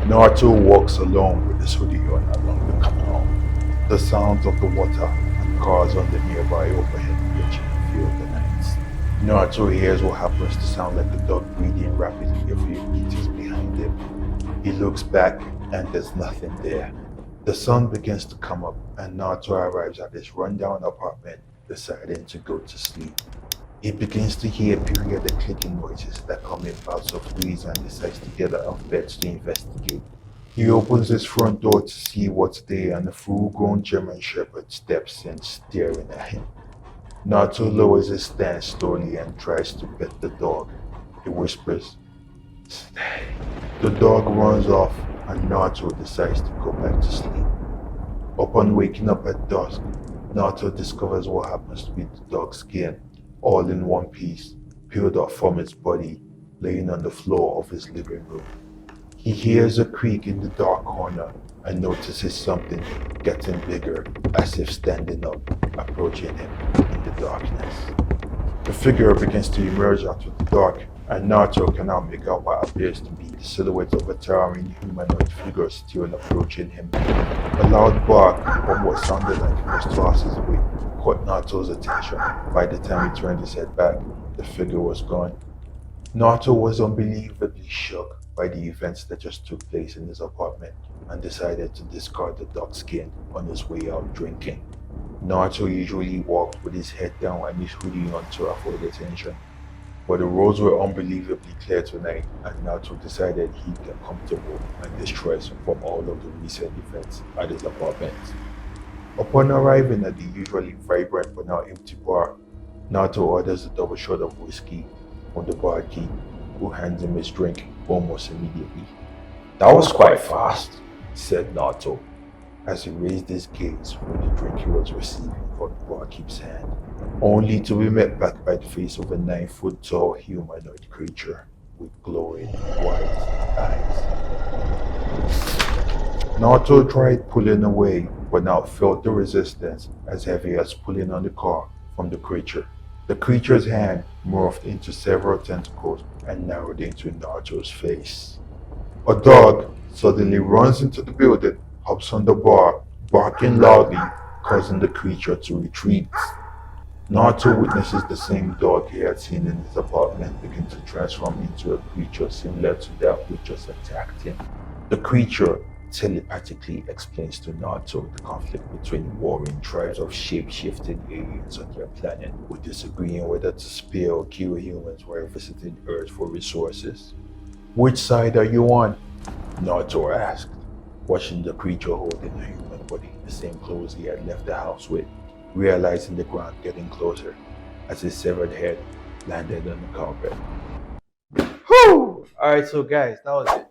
Naruto walks alone with his hoodie on along the canal. The sounds of the water and cars on the nearby overhead bridge fill the night. Naruto hears what happens to sound like a dog breathing rapidly a few meters behind him. He looks back and there's nothing there. The sun begins to come up and Naruto arrives at his rundown apartment, deciding to go to sleep. He begins to hear periodic clicking noises that come in bouts of threes and decides to get out of bed to investigate. He opens his front door to see what's there and a full-grown German Shepherd steps in staring at him. Naruto lowers his stance slowly and tries to pet the dog. He whispers, "Stay." The dog runs off and Naruto decides to go back to sleep. Upon waking up at dusk, Naruto discovers what happens to be the dog's skin, all in one piece, peeled off from its body, laying on the floor of his living room. He hears a creak in the dark corner and notices something getting bigger, as if standing up, approaching him in the darkness. The figure begins to emerge out of the dark, and Naruto can now make out what appears to be the silhouette of a towering humanoid figure still approaching him. A loud bark from what sounded like it was 2 houses away caught Naruto's attention. By the time he turned his head back, the figure was gone. Naruto was unbelievably shocked by the events that just took place in his apartment and decided to discard the dog skin on his way out drinking. Naruto usually walked with his head down and his hoodie on to avoid attention, but the roads were unbelievably clear tonight and Naruto decided he'd get comfortable and distress from all of the recent events at his apartment. Upon arriving at the usually vibrant but now empty bar, Naruto orders a double shot of whiskey from the barkeep, who hands him his drink almost immediately. "That was quite fast," said Naruto, as he raised his gaze from the drink he was receiving from the barkeep's hand, only to be met back by the face of a 9-foot tall humanoid creature with glowing white eyes. Naruto tried pulling away, but now felt the resistance as heavy as pulling on the car from the creature. The creature's hand morphed into several tentacles and narrowed into Naruto's face. A dog suddenly runs into the building, hops on the bar, barking loudly, causing the creature to retreat. Naruto witnesses the same dog he had seen in his apartment begin to transform into a creature similar to that which just attacked him. The creature telepathically explains to Naruto the conflict between warring tribes of shape-shifting aliens on their planet, who disagreeing whether to spare or kill humans while visiting Earth for resources. "Which side are you on?" Naruto asked, watching the creature holding a human body in the same clothes he had left the house with, realizing the ground getting closer as his severed head landed on the carpet. Whew! Alright, so guys, that was it.